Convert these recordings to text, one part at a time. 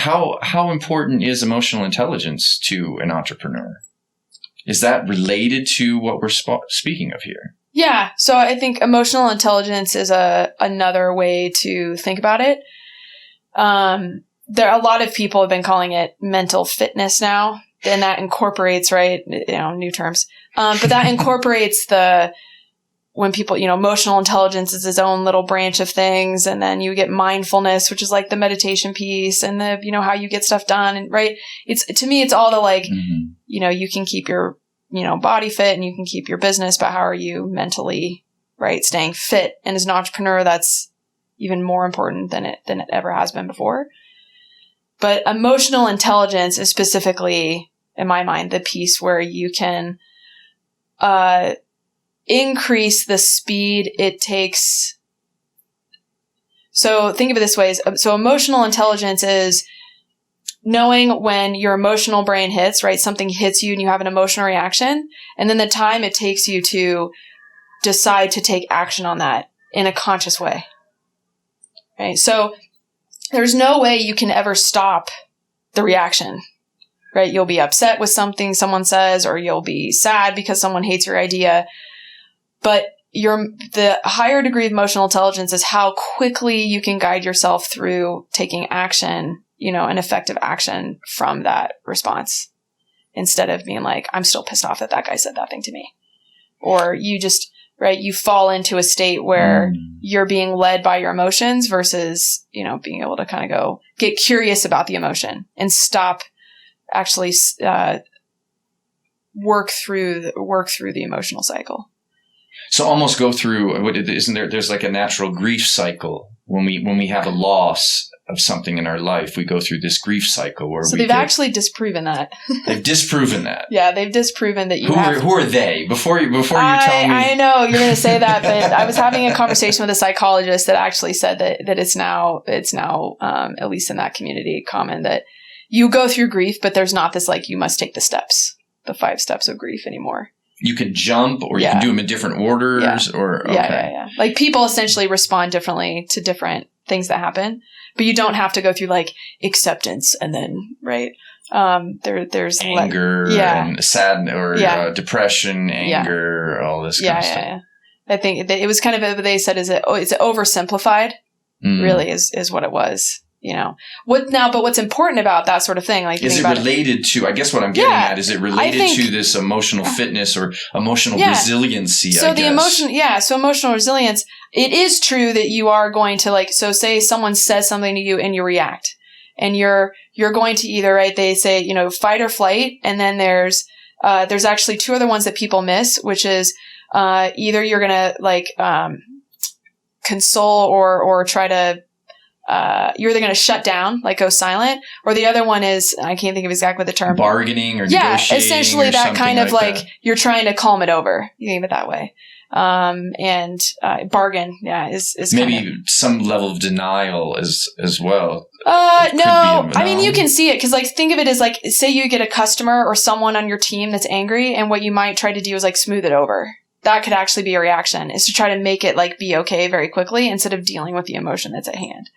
how important is emotional intelligence to an entrepreneur? Is that related to what we're speaking of here? Yeah. So I think emotional intelligence is another way to think about it. There are a lot of people have been calling it mental fitness now, and that incorporates, right, new terms. But that incorporates when people, emotional intelligence is its own little branch of things. And then you get mindfulness, which is like the meditation piece, and how you get stuff done. And right. To me, it's all the you can keep your, body fit and you can keep your business, but how are you mentally, right, staying fit? And as an entrepreneur, that's even more important than it ever has been before. But emotional intelligence is specifically, in my mind, the piece where you can increase the speed it takes. So think of it this way. So emotional intelligence is knowing when your emotional brain hits, right? Something hits you and you have an emotional reaction, and then the time it takes you to decide to take action on that in a conscious way. Right? So there's no way you can ever stop the reaction, right? You'll be upset with something someone says, or you'll be sad because someone hates your idea. But the higher degree of emotional intelligence is how quickly you can guide yourself through taking action, an effective action from that response, instead of being like, I'm still pissed off that guy said that thing to me. Or you just, right, you fall into a state where you're being led by your emotions versus, being able to kind of go get curious about the emotion and stop actually work through the emotional cycle. So almost go through, there's like a natural grief cycle when we have a loss of something in our life. We go through this grief cycle where they've actually disproven that. They've disproven that. Yeah, they've disproven that who are they? Before you tell me. I know you're going to say that, but I was having a conversation with a psychologist that actually said that it's now at least in that community, common that you go through grief, but there's not this you must take the 5 steps of grief anymore. You can jump, or you can do them in different orders, or okay. Yeah. Like people essentially respond differently to different things that happen, but you don't have to go through acceptance and then right. There's anger and sadness or depression, anger, all this kind of stuff. Yeah. I think it was kind of they said it's oversimplified. Really is what it was. But what's important about that sort of thing, is it related to, I guess what I'm getting at, is it related to this emotional fitness or emotional resiliency? So emotional resilience, it is true that you are going to so say someone says something to you and you react, and you're going to either, right, they say, fight or flight. And then there's actually 2 other ones that people miss, which is, either you're going to console or try to, you're either going to shut down, go silent, or the other one is, I can't think of exactly the term. Bargaining or negotiating. Essentially or that kind of that. You're trying to calm it over. You think of it that way. Bargain, is maybe some level of denial as well. No, I mean, you can see it because think of it as say you get a customer or someone on your team that's angry, and what you might try to do is smooth it over. That could actually be a reaction, is to try to make it be okay very quickly instead of dealing with the emotion that's at hand.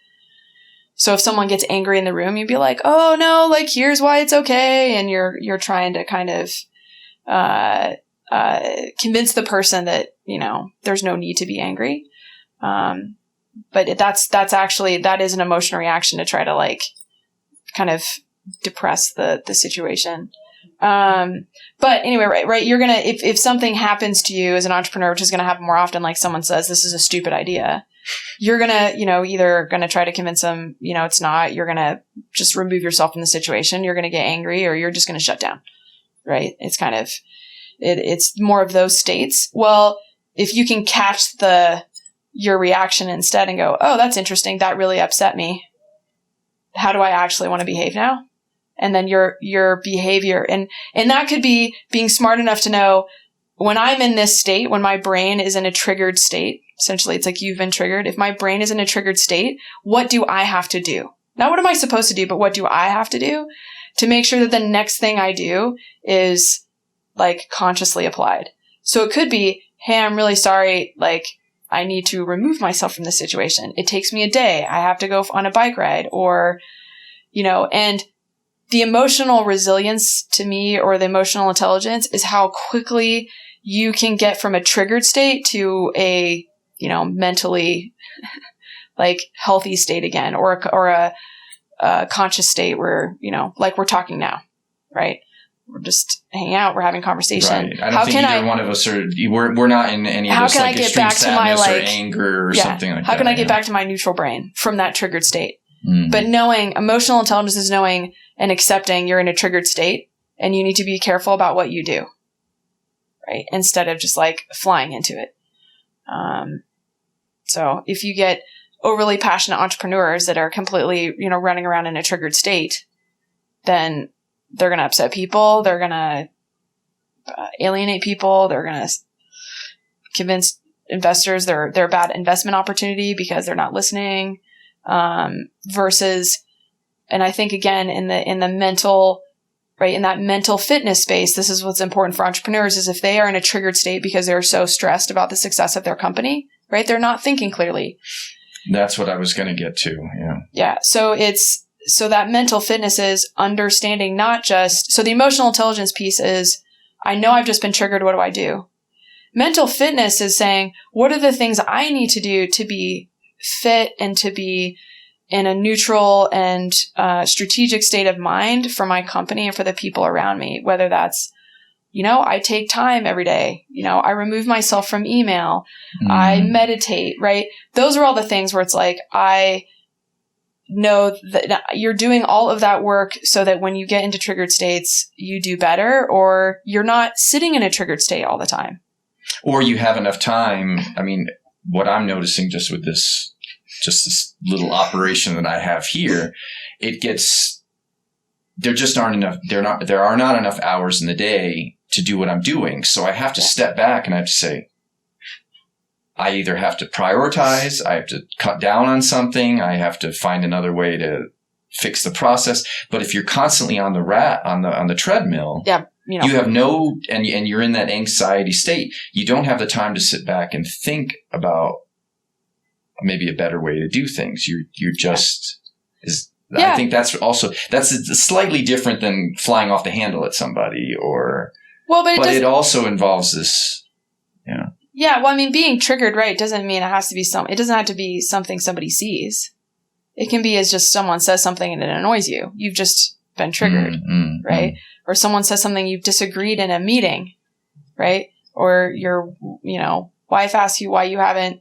So if someone gets angry in the room, you'd be like, oh no, here's why it's okay. And you're trying to kind of, convince the person that, there's no need to be angry. But that is an emotional reaction to try to kind of depress the situation. But anyway, right. You're going to, if something happens to you as an entrepreneur, which is going to happen more often, someone says, this is a stupid idea. You're going to, either going to try to convince them, it's not, you're going to just remove yourself from the situation. You're going to get angry, or you're just going to shut down, right? It's kind of, it's more of those states. Well, if you can catch your reaction instead and go, oh, that's interesting. That really upset me. How do I actually want to behave now? And then your behavior, and that could be being smart enough to know, when I'm in this state, when my brain is in a triggered state, essentially it's you've been triggered. If my brain is in a triggered state, what do I have to do? Not what am I supposed to do, but what do I have to do to make sure that the next thing I do is consciously applied? So it could be, hey, I'm really sorry. I need to remove myself from this situation. It takes me a day. I have to go on a bike ride, or, and the emotional resilience to me, or the emotional intelligence, is how quickly you can get from a triggered state to a, mentally like healthy state again, or a conscious state where, like we're talking now, right? We're just hanging out. We're having conversation. Right. I don't think either one of us are. We're not in any of this like extreme sadness or anger or something like that. How can I get back to my neutral brain from that triggered state? Mm-hmm. But knowing emotional intelligence is knowing and accepting you're in a triggered state, and you need to be careful about what you do, right? Instead of just like flying into it. So if you get overly passionate entrepreneurs that are completely, running around in a triggered state, then they're going to upset people. They're going to alienate people. They're going to convince investors they're a bad investment opportunity because they're not listening. Versus, and I think again, in the mental, right, in that mental fitness space, this is what's important for entrepreneurs, is if they are in a triggered state because they're so stressed about the success of their company, right? They're not thinking clearly. That's what I was going to get to. Yeah. Yeah. So that mental fitness is understanding so the emotional intelligence piece is, I know I've just been triggered. What do I do? Mental fitness is saying, what are the things I need to do to be fit and to be in a neutral and strategic state of mind for my company and for the people around me? Whether that's, I take time every day, I remove myself from email, I meditate, right? Those are all the things where it's like, I know that you're doing all of that work so that when you get into triggered states, you do better, or you're not sitting in a triggered state all the time. Or you have enough time. I mean, what I'm noticing just with this little operation that I have here, there just aren't enough, there are not enough hours in the day to do what I'm doing. So I have to step back and I have to say, I either have to prioritize, I have to cut down on something, I have to find another way to fix the process. But if you're constantly on the treadmill, you have and you're in that anxiety state, you don't have the time to sit back and think about maybe a better way to do things. I think that's slightly different than flying off the handle at somebody, but it also involves this, Yeah. Well, I mean, being triggered, right, doesn't mean it doesn't have to be something somebody sees. It can be as just someone says something and it annoys you. You've just been triggered, right? Or someone says something you've disagreed in a meeting, right? Or your, wife asks you why you haven't,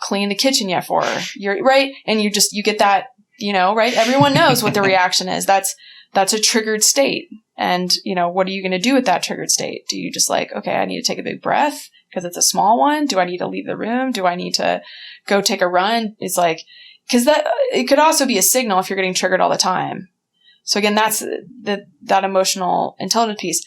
cleaned the kitchen yet for her. You're right. And you get that, right? Everyone knows what the reaction is. That's a triggered state. And, what are you going to do with that triggered state? Do you just like, okay, I need to take a big breath because it's a small one? Do I need to leave the room? Do I need to go take a run? It's like, because it could also be a signal if you're getting triggered all the time. So again, that's that emotional intelligence piece.